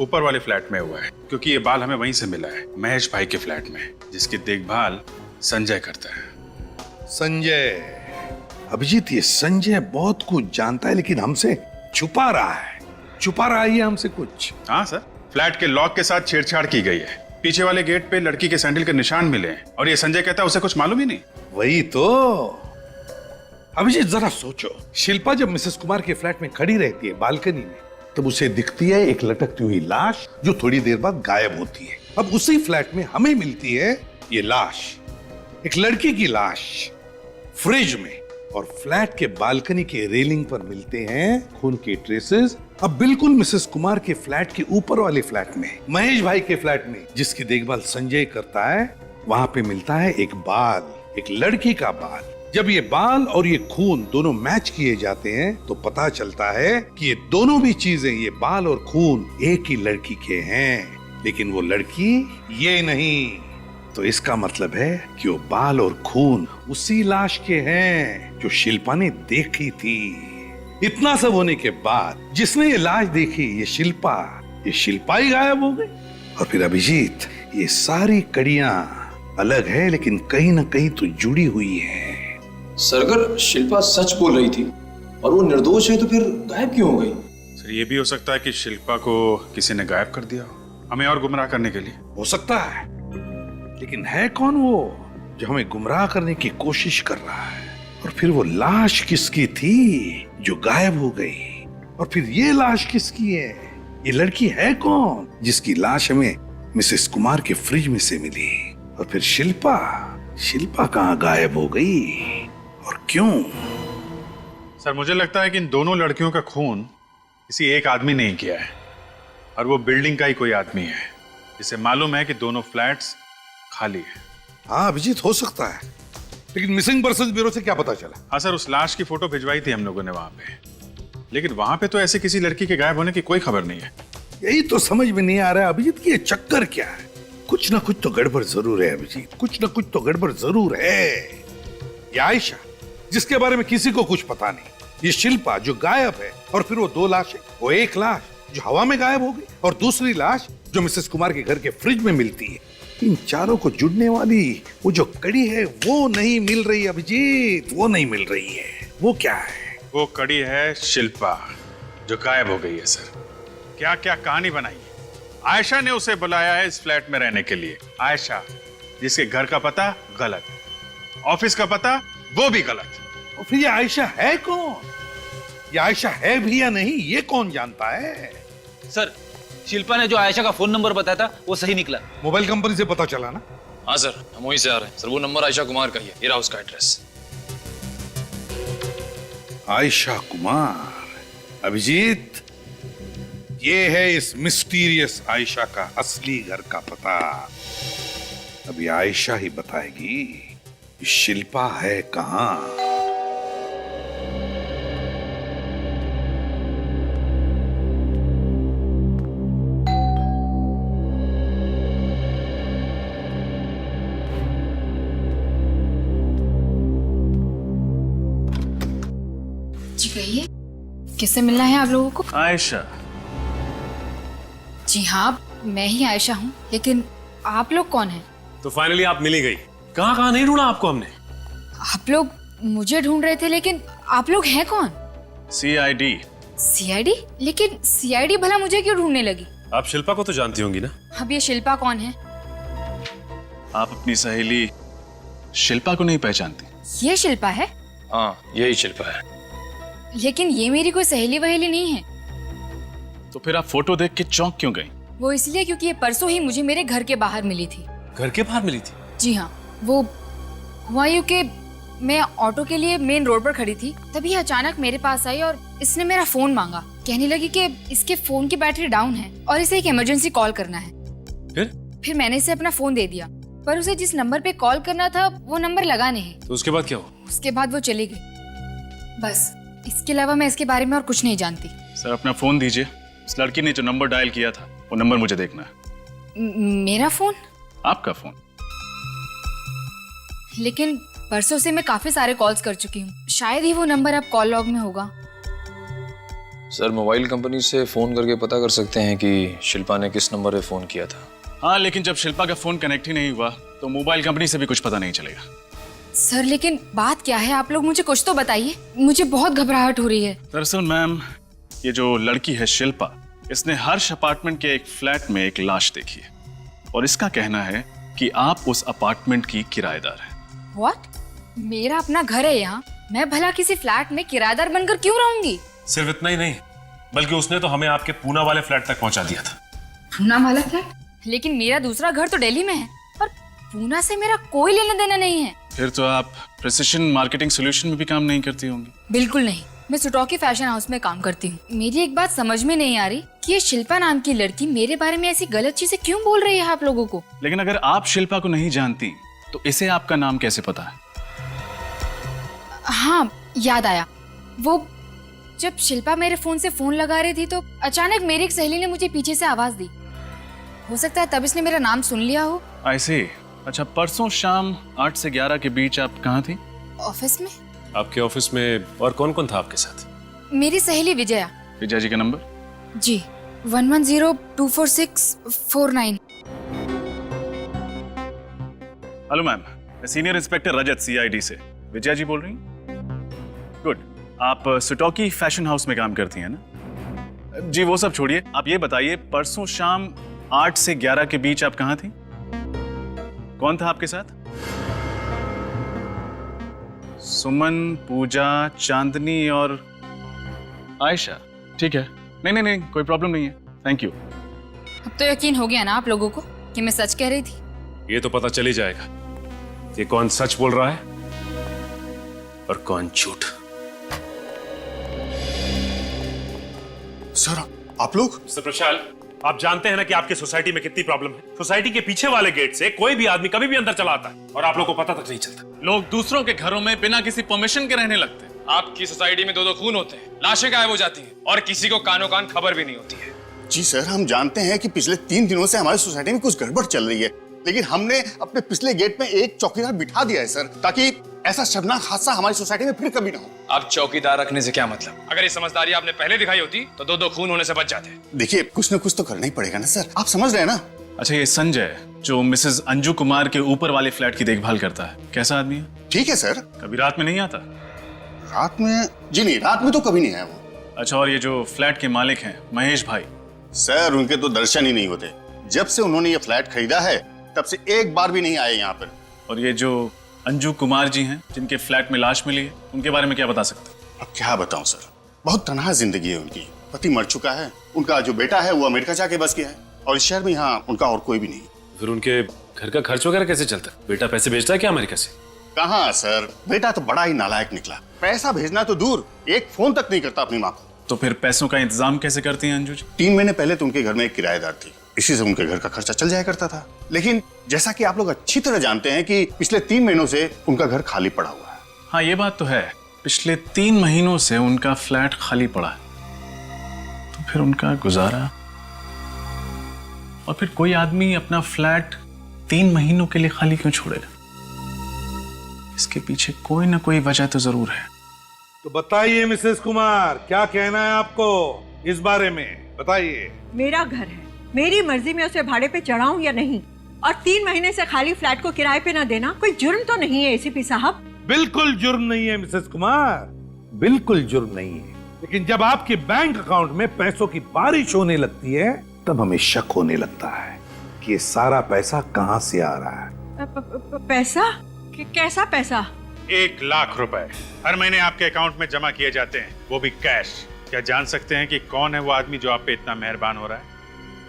ऊपर वाले फ्लैट में हुआ है, क्योंकि ये बाल हमें वहीं से मिला है, महेश भाई के फ्लैट में, जिसकी देखभाल संजय करता है। संजय? अभिजीत, ये संजय बहुत कुछ जानता है, लेकिन हमसे छुपा रहा है ये हमसे कुछ। हाँ सर, फ्लैट के लॉक के साथ छेड़छाड़ की गई है, पीछे वाले गेट पे लड़की के सैंडल के निशान मिले हैं, और ये संजय कहता है उसे कुछ मालूम ही नहीं। वही तो। अभिजीत जरा सोचो, शिल्पा जब मिसेस कुमार के फ्लैट में खड़ी रहती है बालकनी में, तब उसे दिखती है एक लटकती हुई लाश जो थोड़ी देर बाद गायब होती है। अब उसी फ्लैट में हमें मिलती है ये लाश, एक लड़की की लाश फ्रिज में, और फ्लैट के बालकनी के रेलिंग पर मिलते हैं खून के ट्रेसेस। अब बिल्कुल मिसेस कुमार के फ्लैट के ऊपर वाले फ्लैट में, महेश भाई के फ्लैट में, जिसकी देखभाल संजय करता है, वहां पे मिलता है एक बाल, एक लड़की का बाल। जब ये बाल और ये खून दोनों मैच किए जाते हैं तो पता चलता है कि ये दोनों भी चीजें, ये बाल और खून, एक ही लड़की के हैं, लेकिन वो लड़की ये नहीं। तो इसका मतलब है कि वो बाल और खून उसी लाश के हैं जो शिल्पा ने देखी थी। इतना सब होने के बाद जिसने ये लाश देखी, ये शिल्पा ही गायब हो गई। और फिर अभिजीत, ये सारी कड़ियां अलग है लेकिन कहीं ना कहीं तो जुड़ी हुई है। सर, अगर शिल्पा सच बोल रही थी और वो निर्दोष है तो फिर गायब क्यों हो गई? सर, ये भी हो सकता है कि शिल्पा को किसी ने गायब कर दिया, हमें और गुमराह करने के लिए। हो सकता है, लेकिन है कौन वो जो हमें गुमराह करने की कोशिश कर रहा है? और फिर वो लाश किसकी थी जो गायब हो गई? और फिर ये लाश किसकी है? ये लड़की है कौन जिसकी लाश हमें मिसेस कुमार के फ्रिज में से मिली? और फिर शिल्पा, शिल्पा कहाँ गायब हो गई और क्यों? सर मुझे लगता है कि इन दोनों लड़कियों का खून किसी एक आदमी ने ही किया है, और वो बिल्डिंग का ही कोई आदमी है जिसे मालूम है कि दोनों फ्लैट्स खाली है। हाँ अभिजीत, हो सकता है, लेकिन मिसिंग पर्संस ब्यूरो से क्या पता चला? हाँ सर, उस लाश की फोटो भिजवाई थी हम लोगों ने वहां पे, लेकिन वहां पे तो ऐसे किसी लड़की के गायब होने की कोई खबर नहीं है। यही तो समझ में नहीं आ रहा है अभिजीत कि ये चक्कर क्या है। कुछ ना कुछ तो गड़बड़ जरूर है अभिजीत, कुछ ना कुछ तो गड़बड़ जरूर है। ये आयशा जिसके बारे में किसी को कुछ पता नहीं, ये शिल्पा जो गायब है, और फिर वो दो लाशें, वो एक लाश जो हवा में गायब हो गई और दूसरी लाश जो मिसेस कुमार के घर के फ्रिज में मिलती है। इन चारों को जुड़ने वाली वो जो कड़ी है वो नहीं मिल रही अभिजीत, वो नहीं मिल रही है। वो क्या है? वो कड़ी है शिल्पा जो गायब हो गई है सर। क्या क्या कहानी बनाई है। आयशा ने उसे बुलाया है इस फ्लैट में रहने के लिए। आयशा जिसके घर का पता गलत, ऑफिस का पता वो भी गलत। और फिर ये आयशा है कौन? ये आयशा है भी या नहीं ये कौन जानता है? सर शिल्पा ने जो आयशा का फोन नंबर बताया था वो सही निकला। मोबाइल कंपनी से पता चला ना? हाँ सर, हम वहीं से आ रहे हैं सर। वो नंबर आयशा कुमार का ही है, ये रहा उसका एड्रेस। आयशा कुमार। अभिजीत, ये है इस मिस्टीरियस आयशा का असली घर का पता। अभी आयशा ही बताएगी कि शिल्पा है कहां। जी कहिए, किससे मिलना है आप लोगों को? आयशा। जी हाँ, मैं ही आयशा हूँ, लेकिन आप लोग कौन हैं? तो फाइनली आप मिल ही गई। कहाँ नहीं ढूंढा आपको हमने। आप लोग मुझे ढूंढ रहे थे, लेकिन आप लोग हैं कौन? CID। CID? लेकिन CID भला मुझे क्यों ढूंढने लगी? आप शिल्पा को तो जानती होंगी ना? अब ये शिल्पा कौन है? आप अपनी सहेली शिल्पा को नहीं पहचानती? ये शिल्पा है? हाँ यही शिल्पा है। लेकिन ये मेरी कोई सहेली वहेली नहीं है। तो फिर आप फोटो देख के चौंक क्यों गई? वो इसलिए क्योंकि ये परसों ही मुझे मेरे घर के बाहर मिली थी। घर के बाहर मिली थी? जी हाँ, वो हुआ यूं कि मैं ऑटो के लिए मेन रोड पर खड़ी थी, तभी अचानक मेरे पास आई और इसने मेरा फोन मांगा। कहने लगी कि इसके फोन की बैटरी डाउन है और इसे एक इमरजेंसी कॉल करना है। फिर मैंने इसे अपना फोन दे दिया, पर उसे जिस नंबर पे कॉल करना था वो नंबर लगा नहीं। तो उसके बाद क्या हुआ? उसके बाद वो चली गई। बस इसके अलावा मैं इसके बारे में और कुछ नहीं जानती। सर अपना फोन दीजिए। इस लड़की ने जो नंबर डायल किया था वो नंबर मुझे देखना है। मेरा फोन? आपका फोन। लेकिन परसों से मैं काफी सारे कॉल्स कर चुकी हूँ, शायद ही वो नंबर अब कॉल लॉग में होगा। सर मोबाइल कंपनी से फोन करके पता कर सकते हैं कि शिल्पा ने किस नंबर पे फोन किया था। हाँ, लेकिन जब शिल्पा का फोन कनेक्ट ही नहीं हुआ तो मोबाइल कंपनी से भी कुछ पता नहीं चलेगा। सर लेकिन बात क्या है, आप लोग मुझे कुछ तो बताइए, मुझे बहुत घबराहट हो रही है। दरअसल मैम, ये जो लड़की है शिल्पा, इसने हर्ष अपार्टमेंट के एक फ्लैट में एक लाश देखी है और इसका कहना है कि आप उस अपार्टमेंट की किराएदार हैं। What? मेरा अपना घर है यहाँ, मैं भला किसी फ्लैट में किराएदार बनकर क्यों रहूंगी? सिर्फ इतना ही नहीं, बल्कि उसने तो हमें आपके पूना वाले फ्लैट तक पहुंचा दिया था। पूना वाला फ्लैट? लेकिन मेरा दूसरा घर तो दिल्ली में है और पूना से मेरा कोई लेना देना नहीं है। फिर तो आप प्रिसिशन मार्केटिंग सॉल्यूशन में भी काम नहीं करती होंगी। बिल्कुल नहीं, मैं सुटोकी फैशन हाउस में काम करती हूँ। मेरी एक बात समझ में नहीं आ रही कि ये शिल्पा नाम की लड़की मेरे बारे में ऐसी गलत चीजें क्यों बोल रही है आप लोगों को। लेकिन अगर आप शिल्पा को नहीं जानती तो इसे आपका नाम कैसे पता है? हाँ याद आया, वो जब शिल्पा मेरे फोन से फोन लगा रही थी तो अचानक मेरी एक सहेली ने मुझे पीछे से आवाज दी। हो सकता है तब इसने मेरा नाम सुन लिया हो। I see। अच्छा, परसों शाम 8 से 11 के बीच आप कहाँ थी? ऑफिस में। आपके ऑफिस में और कौन कौन था आपके साथ? मेरी सहेली विजया। विजया जी का नंबर? जी 11024649। हेलो मैम, मैं सीनियर इंस्पेक्टर रजत CID से। विजया जी बोल रही हैं? गुड। आप सुटोकी फैशन हाउस में काम करती हैं ना? जी वो सब छोड़िए, आप ये बताइए परसों शाम 8 से 11 के बीच आप कहाँ थी? कौन था आपके साथ? सुमन, पूजा, चांदनी और आयशा। ठीक है, नहीं कोई प्रॉब्लम नहीं है, थैंक यू। अब तो यकीन हो गया ना आप लोगों को कि मैं सच कह रही थी? ये तो पता चल ही जाएगा कि कौन सच बोल रहा है और कौन झूठ। सर आप लोग? मिस्टर प्रशाल, आप जानते हैं ना कि आपकी सोसाइटी में कितनी प्रॉब्लम है। सोसाइटी के पीछे वाले गेट से कोई भी आदमी कभी भी अंदर चला आता है और आप लोगों को पता तक नहीं चलता। लोग दूसरों के घरों में बिना किसी परमिशन के रहने लगते हैं। आपकी सोसाइटी में 2-2 खून होते हैं, लाशें गायब हो जाती हैं और किसी को कानो कान खबर भी नहीं होती है। जी सर, हम जानते हैं कि पिछले 3 दिनों से हमारी सोसाइटी में कुछ गड़बड़ चल रही है, लेकिन हमने अपने पिछले गेट में एक चौकीदार बिठा दिया है सर, ताकि ऐसा शर्मनाक हादसा हमारी सोसाइटी में फिर कभी ना हो। अब चौकीदार रखने से क्या मतलब? अगर ये समझदारी आपने पहले दिखाई होती तो 2-2 खून होने से बच जाते। देखिए, कुछ न कुछ तो करना ही पड़ेगा ना सर, आप समझ रहे हैं ना? अच्छा, ये संजय जो मिसेस अंजू कुमार के ऊपर वाले फ्लैट की देखभाल करता है, कैसा आदमी है? ठीक है सर। कभी रात में नहीं आता? रात में? जी नहीं, रात में तो कभी नहीं आया वो। अच्छा, और ये जो फ्लैट के मालिक हैं महेश भाई? सर, उनके तो दर्शन ही नहीं होते। जब से उन्होंने ये फ्लैट खरीदा है तब से एक बार भी नहीं आए यहाँ पर। और ये जो अंजू कुमार जी हैं जिनके फ्लैट में लाश मिली है, उनके बारे में क्या बता सकते हैं? अब क्या बताऊं सर, बहुत तनहा जिंदगी है उनकी। पति मर चुका है, उनका जो बेटा है वो अमेरिका जाके बस गया है और इस शहर में यहाँ उनका और कोई भी नहीं। फिर उनके घर का खर्च वगैरह कैसे चलता है? बेटा पैसे भेजता है क्या अमेरिका से? कहाँ सर, बेटा तो बड़ा ही नालायक निकला। पैसा भेजना तो दूर, एक फोन तक नहीं करता अपनी माँ को। तो फिर पैसों का इंतजाम कैसे करती हैं अंजू जी? 3 महीने पहले तो उनके घर में एक किराएदार थी, इसी से उनके घर का खर्चा चल जाया करता था। लेकिन जैसा कि आप लोग अच्छी तरह जानते हैं कि पिछले 3 महीनों से उनका घर खाली पड़ा हुआ है। हाँ, ये बात तो है, पिछले 3 महीनों से उनका फ्लैट खाली पड़ा है। तो फिर उनका गुजारा? और फिर कोई आदमी अपना फ्लैट 3 महीनों के लिए खाली क्यों छोड़ेगा? इसके पीछे कोई ना कोई वजह तो जरूर है। तो बताइए मिसेस कुमार, क्या कहना है आपको इस बारे में? बताइए। मेरा घर है, मेरी मर्जी में उसे भाड़े पे चढ़ाऊं या नहीं, और 3 महीने से खाली फ्लैट को किराए पे ना देना कोई जुर्म तो नहीं है एसीपी साहब? बिल्कुल जुर्म नहीं है मिसेस कुमार, बिल्कुल जुर्म नहीं है। लेकिन जब आपके बैंक अकाउंट में पैसों की बारिश होने लगती है तब हमें शक होने लगता है कि ये सारा पैसा कहां से आ रहा है। पैसा? कैसा पैसा? 1 लाख रुपए हर महीने आपके अकाउंट में जमा किए जाते हैं, वो भी कैश। क्या जान सकते हैं कि कौन है वो आदमी जो आप पे इतना मेहरबान हो रहा है?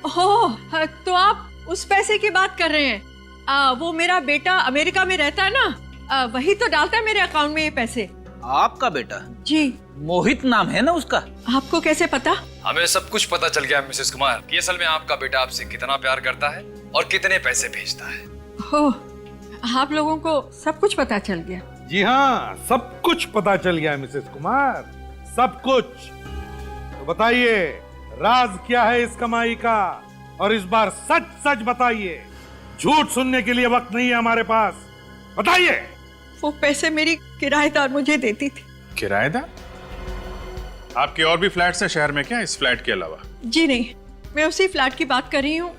ओह, तो आप उस पैसे की बात कर रहे हैं? वो मेरा बेटा अमेरिका में रहता है ना, वही तो डालता है मेरे अकाउंट में ये पैसे। आपका बेटा? जी। मोहित नाम है ना उसका? आपको कैसे पता? हमें सब कुछ पता चल गया मिसेस कुमार कि असल में आपका बेटा आपसे कितना प्यार करता है और कितने पैसे भेजता है। ओह, आप लोगों को सब कुछ पता चल गया? जी हाँ, सब कुछ पता चल गया मिसेस कुमार, सब कुछ। तो बताइए, राज क्या है इस कमाई का? और इस बार सच सच बताइए, झूठ सुनने के लिए वक्त नहीं है हमारे पास। बताइए। वो पैसे मेरी किराएदार मुझे देती थी। किराएदार? आपके और भी फ्लैट्स हैं शहर में क्या, इस फ्लैट के अलावा? जी नहीं, मैं उसी फ्लैट की बात कर रही हूँ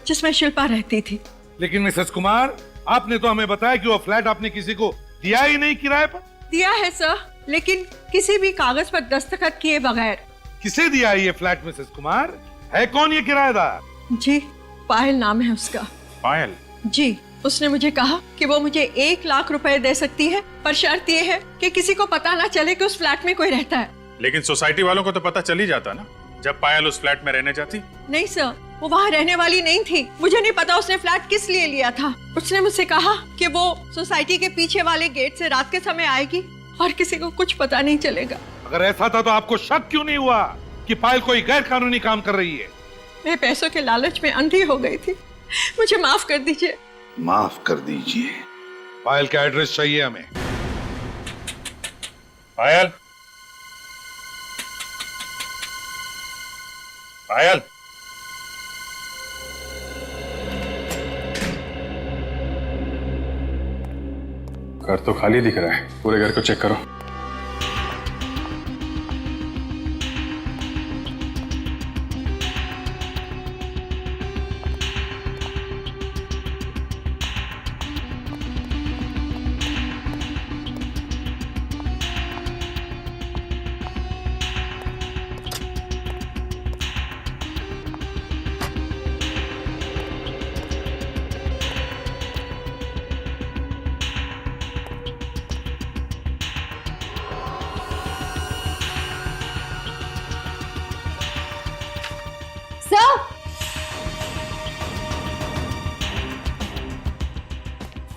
जिसमें शिल्पा रहती थी। लेकिन मिसेस कुमार, आपने तो हमें बताया कि वो फ्लैट आपने किसी को दिया ही नहीं किराए पर। दिया है सर, लेकिन किसी भी कागज पर दस्तखत किए बगैर। किसे दिया है ये फ्लैट मिसेस कुमार? है कौन ये किराएदार? जी, पायल नाम है उसका। पायल? जी, उसने मुझे कहा कि वो मुझे 1 लाख रुपए दे सकती है, पर शर्त ये है कि किसी को पता ना चले कि उस फ्लैट में कोई रहता है। लेकिन सोसाइटी वालों को तो पता चल ही जाता ना जब पायल उस फ्लैट में रहने जाती। नहीं सर, वो वहाँ रहने वाली नहीं थी। मुझे नहीं पता उसने फ्लैट किस लिए लिया था। उसने मुझसे कहा कि वो सोसाइटी के पीछे वाले गेट से रात के समय आएगी और किसी को कुछ पता नहीं चलेगा। अगर ऐसा था तो आपको शक क्यों नहीं हुआ कि पायल कोई गैर कानूनी काम कर रही है? मैं पैसों के लालच में अंधी हो गई थी, मुझे माफ कर दीजिए। माफ कर दीजिए। पायल का एड्रेस चाहिए हमें। पायल? पायल? घर तो खाली दिख रहा है, पूरे घर को चेक करो।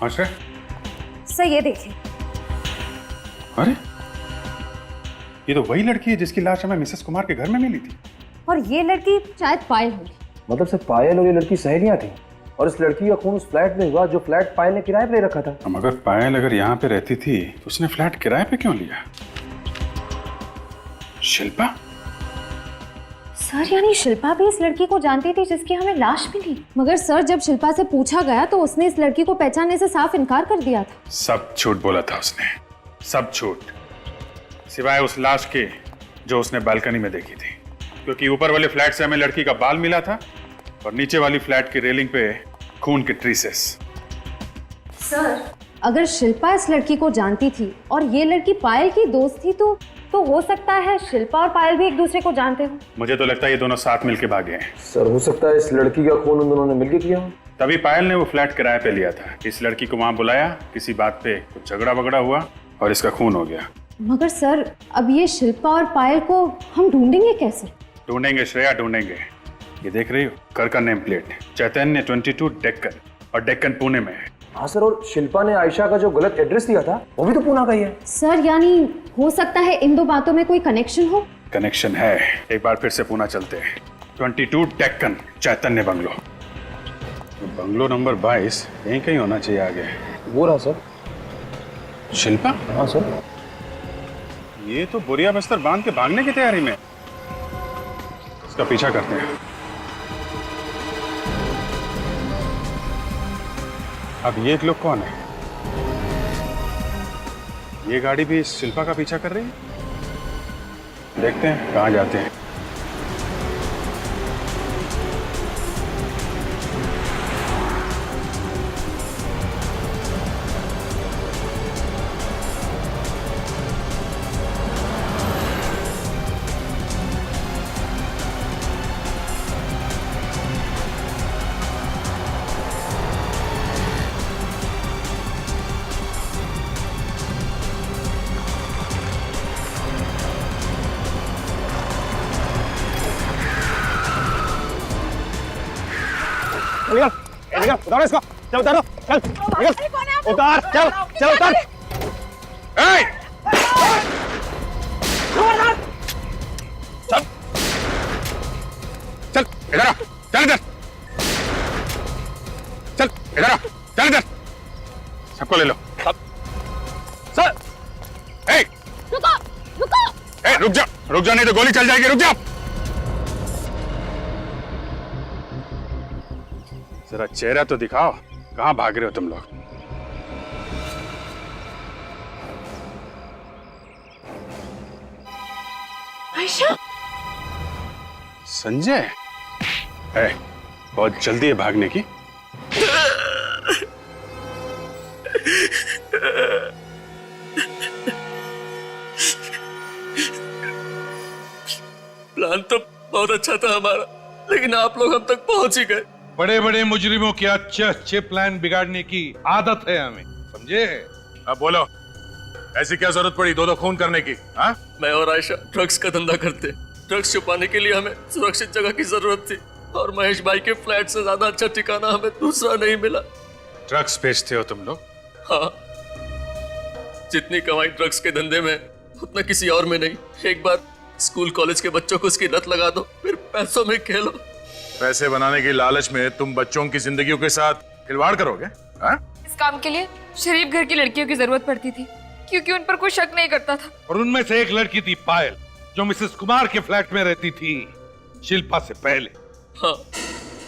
हाँ सर। सर ये देखिए। अरे ये तो वही लड़की है जिसकी लाश हमें मिसेस कुमार के घर में मिली थी। और ये लड़की शायद पायल होगी। मतलब सिर्फ पायल और ये लड़की सहेलियां थी और इस लड़की का खून उस फ्लैट में हुआ जो फ्लैट पायल ने किराए पे रखा था। मगर पायल अगर यहाँ पे रहती थी तो उसने फ्लैट किराए पे क्यों लिया? शिल्पा? सर यानी शिल्पा भी इस लड़की को जानती थी जिसकी हमें लाश मिली। मगर सर जब शिल्पा से पूछा गया तो उसने इस लड़की को पहचानने से साफ इनकार कर दिया था। सब झूठ बोला था उसने, सब झूठ, सिवाय उस लाश के जो उसने बालकनी में देखी थी। क्योंकि ऊपर वाले फ्लैट से हमें लड़की का बाल मिला था और नीचे वाली फ्लैट की रेलिंग पे खून के ट्रेसेस। सर अगर शिल्पा इस लड़की को जानती थी और ये लड़की पायल की दोस्त थी तो हो सकता है शिल्पा और पायल भी एक दूसरे को जानते हो। मुझे तो लगता है ये दोनों साथ मिलके भागे हैं। सर हो सकता है इस लड़की का खून उन दोनों ने मिलकर किया हो। तभी पायल ने वो फ्लैट किराए पे लिया था। इस लड़की को वहां बुलाया, किसी बात पे कुछ झगड़ा वगड़ा हुआ और इसका खून हो गया। मगर सर अब ये शिल्पा और पायल को हम ढूंढेंगे कैसे? ढूंढेंगे श्रेया, ढूंढेंगे। ये देख रही हो कर का नेम प्लेट, चैतन्य 22 डेक्कन और डेक्कन पुणे में है। हाँ सर, और शिल्पा ने आयशा का जो गलत एड्रेस दिया था वो भी तो पूना का ही है। सर यानी हो सकता है इन दो बातों में कोई कनेक्शन हो। कनेक्शन है। एक बार फिर से पूना चलते हैं। 22 डेक्कन चैतन्य बंगलो, बंगलो नंबर 22 यहीं कहीं होना चाहिए आगे। वो रहा सर। शिल्पा? हाँ सर। ये तो बोरिया बस्तर बांध के भागने की तैयारी में। इसका पीछा करते हैं। अब ये लोग कौन है? ये गाड़ी भी शिल्पा का पीछा कर रही है। देखते हैं कहाँ जाते हैं। उतारो इसको, चल उतारो, चल निकल, उतार, चल चल उतार। चल चल इधर आ, चल इधर, चल इधर आ, चल इधर, सबको ले लो। सर रुको रुको। रुक जा नहीं तो गोली चल जाएगी। रुक जा जरा, चेहरा तो दिखाओ, कहां भाग रहे हो तुम लोग? आयशा? संजय? बहुत जल्दी है भागने की। प्लान तो बहुत अच्छा था हमारा, लेकिन आप लोग हम तक पहुंच ही गए। बड़े बड़े मुजरिमों के अच्छे अच्छे प्लान बिगाड़ने की आदत है हमें, समझे? अब बोलो, ऐसी क्या जरूरत पड़ी दो खून करने की? हाँ? मैं और आयशा ड्रग्स का धंधा करते। ड्रग्स छुपाने के लिए हमें सुरक्षित जगह की जरूरत थी और महेश भाई के फ्लैट से ज्यादा अच्छा ठिकाना हमें दूसरा नहीं मिला। ड्रग्स बेचते हो तुम लोग? हाँ, जितनी कमाई ड्रग्स के धंधे में उतना किसी और में नहीं। एक बार स्कूल कॉलेज के बच्चों को उसकी लत लगा दो, फिर पैसों में खेलो। पैसे बनाने की लालच में तुम बच्चों की जिंदगियों के साथ खिलवाड़ करोगे? हाँ? इस काम के लिए शरीफ घर की लड़कियों की जरूरत पड़ती थी, क्योंकि उन पर कोई शक नहीं करता था। और उनमें से एक लड़की थी पायल, जो मिसेस कुमार के फ्लैट में रहती थी शिल्पा से पहले। हाँ,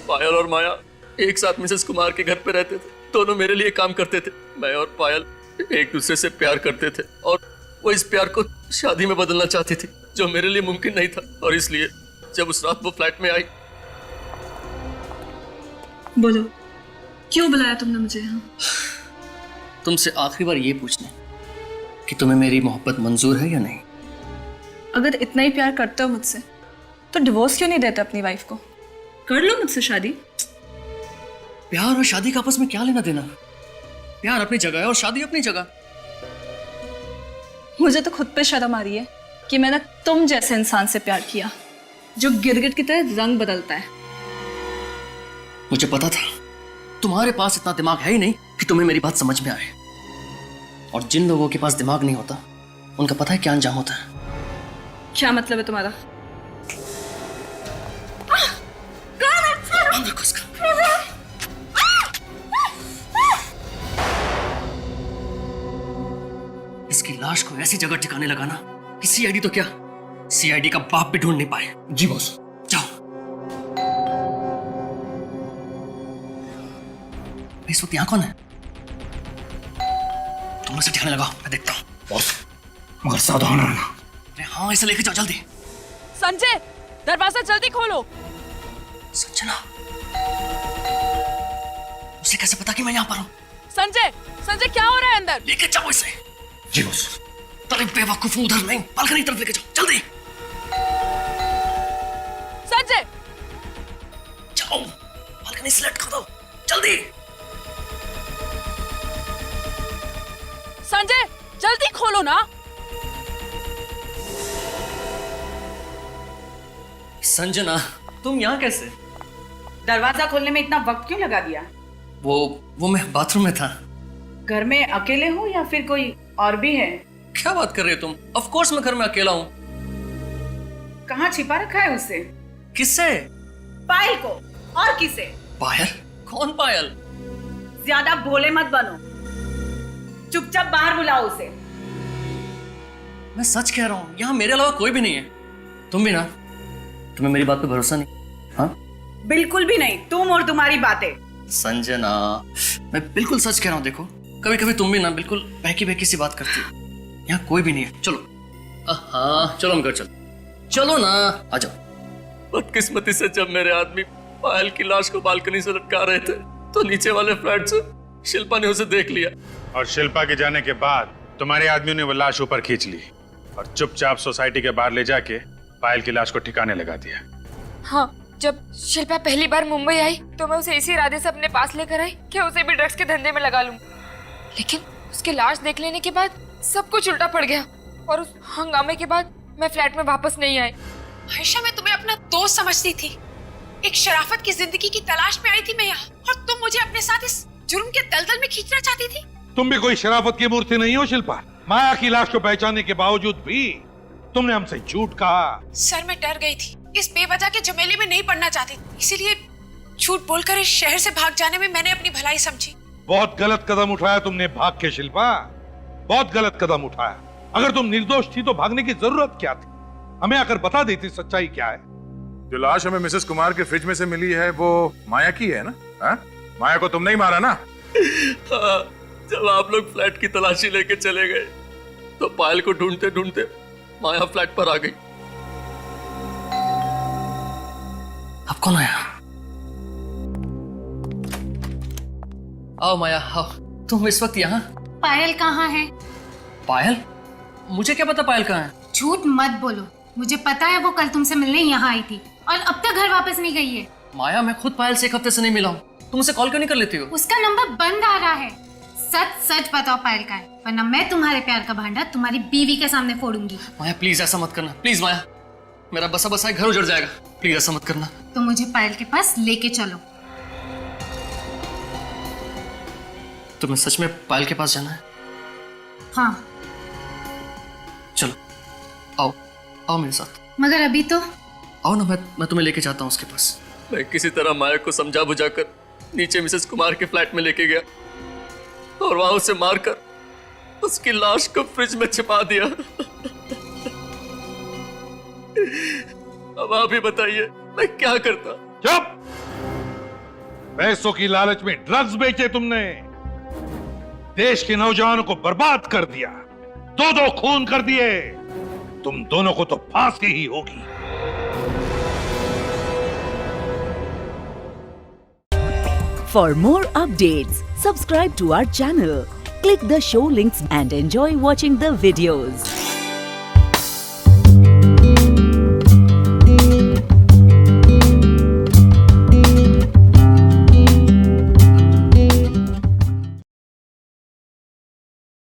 पायल और माया एक साथ मिसेस कुमार के घर पे रहते थे। दोनों मेरे लिए काम करते थे। मैं और पायल एक दूसरे से प्यार करते थे और वो इस प्यार को शादी में बदलना चाहती थी, जो मेरे लिए मुमकिन नहीं था। और इसलिए जब उस रात वो फ्लैट में आई। बोलो, क्यों बुलाया तुमने मुझे यहाँ? तुमसे आखिरी बार ये पूछने कि तुम्हें मेरी मोहब्बत मंजूर है या नहीं। अगर इतना ही प्यार करते हो मुझसे तो डिवोर्स क्यों नहीं देते अपनी वाइफ को? कर लो मुझसे शादी। प्यार और शादी का आपस में क्या लेना देना? प्यार अपनी जगह है और शादी अपनी जगह। मुझे तो खुद पे शर्म आ रही है कि मैंने तुम जैसे इंसान से प्यार किया, जो गिरगिट की तरह रंग बदलता है। मुझे पता था तुम्हारे पास इतना दिमाग है ही नहीं कि तुम्हें मेरी बात समझ में आए। और जिन लोगों के पास दिमाग नहीं होता उनका पता है क्या अंजाम होता है। क्या मतलब है तुम्हारा? इसकी लाश को ऐसी जगह ठिकाने लगाना कि सीआईडी तो क्या, सीआईडी का बाप भी ढूंढ नहीं पाए। जी बॉस। जाओ। इस वक्त यहां कौन है? तुम लोग से ठिकाने लगाओ, मैं देखता हूं। बॉस मगर सावधान रहना। अरे हाँ, इसे लेके जाओ जल्दी। संजय, दरवाजा जल्दी खोलो। संजना, उसे कैसे पता कि मैं यहाँ पर हूँ? संजय, संजय क्या हो रहा है अंदर? लेके जाओ इसे। जी बॉस। अरे बेवकूफ, उधर नहीं, बालकनी तरफ लेके जाओ जल्दी। संजय, जाओ, बालकनी सेलेक्ट कर दो जल्दी। संजय जल्दी खोलो ना। संजना, तुम यहाँ कैसे? दरवाजा खोलने में इतना वक्त क्यों लगा दिया? वो मैं बाथरूम में था। घर में अकेले हो या फिर कोई और भी है? क्या बात कर रहे हो तुम? ऑफ कोर्स मैं घर में अकेला हूँ। कहाँ छिपा रखा है उसे? किससे? पायल को। और किसे? पायल? कौन पायल? ज्यादा भोले मत बनो, चुपचाप बाहर बुलाओ उसे। मैं सच कह रहा हूँ, यहाँ मेरे अलावा कोई भी नहीं है। तुम भी ना? तुम्हें मेरी बात पे भरोसा नहीं? हाँ? बिल्कुल भी नहीं, तुम और तुम्हारी बातें। संजना, मैं बिल्कुल सच कह रहा हूँ। देखो, कभी कभी तुम भी ना बिल्कुल बहकी बहकी सी बात करती हो। यहाँ कोई भी नहीं है। चलो। हाँ चलो, हम घर चलो ना, आ जाओ। बदकिस्मती से जब मेरे आदमी पायल की लाश को बालकनी से लटका रहे थे तो नीचे वाले फ्लैट से शिल्पा ने उसे देख लिया। और शिल्पा के जाने के बाद तुम्हारे आदमियों ने वो लाश ऊपर खींच ली और चुपचाप सोसाइटी के बाहर ले जाके पायल की लाश को ठिकाने लगा दिया। हाँ, जब शिल्पा पहली बार मुंबई आई तो मैं उसे इसी इरादे से अपने पास लेकर आई कि उसे भी ड्रग्स के धंधे में लगा लूं। लेकिन उसकी लाश देख लेने के बाद सब कुछ उल्टा पड़ गया और उस हंगामे के बाद मैं फ्लैट में वापस नहीं आई। आयशा, मैं तुम्हें अपना दोस्त समझती थी। एक शराफत की जिंदगी की तलाश में आई थी मैं यहाँ, और तुम मुझे अपने साथ इस जुर्म के दलदल में खींचना चाहती थी। तुम भी कोई शराफत की मूर्ति नहीं हो शिल्पा। माया की लाश को पहचानने के बावजूद भी तुमने हमसे झूठ कहा। सर, मैं डर गई थी, इस बेवजह के झमेले में नहीं पड़ना चाहती, इसीलिए झूठ बोलकर इस शहर से भाग जाने में मैंने अपनी भलाई समझी। बहुत गलत कदम उठाया तुमने भाग के शिल्पा, बहुत गलत कदम उठाया। अगर तुम निर्दोष थी तो भागने की जरूरत क्या थी? हमें आकर बता देती सच्चाई क्या है। जो लाश हमें मिसेस कुमार के फ्रिज में से मिली है वो माया की है ना? हा? माया को तुमने ही मारा ना? हाँ, जब आप लोग फ्लैट की तलाशी लेके चले गए तो पायल को ढूंढते ढूंढते माया फ्लैट पर आ गई। अब कौन आया? आओ माया, आओ। तुम इस वक्त यहाँ? पायल कहाँ है? पायल? मुझे क्या पता पायल कहाँ है? झूठ मत बोलो, मुझे पता है वो कल तुमसे मिलने यहाँ आई थी और अब तक घर वापस नहीं गई है। माया, मैं खुद पायल से एक हफ्ते से नहीं मिला हूँ। तुम उसे कॉल क्यों नहीं कर लेती हो? उसका नंबर बंद आ रहा है। सच सच बताओ पायल का है, वरना मैं तुम्हारे प्यार का भांडा तुम्हारी बीवी के सामने फोड़ूंगी। माया प्लीज ऐसा मत करना, प्लीज माया, मेरा बसा बसा घर उजड़ जाएगा, प्लीज ऐसा मत करना। तो मुझे पायल के पास लेके चलो। तुम्हें सच में पायल के पास जाना है? हाँ। चलो, आओ आओ मेरे साथ। मगर अभी तो आओ ना, मैं तुम्हें लेके जाता हूँ उसके पास। मैं किसी तरह माया को समझा बुझाकर नीचे मिसेस कुमार के फ्लैट में लेके गया और वहां उसे मारकर उसकी लाश को फ्रिज में छिपा दिया। अब आप ही बताइए मैं क्या करता? चुप! पैसों की लालच में ड्रग्स बेचे तुमने, देश के नौजवानों को बर्बाद कर दिया, दो खून कर दिए। तुम दोनों को तो फांसी ही होगी। For more updates, subscribe to our channel, click the show links and enjoy watching the videos.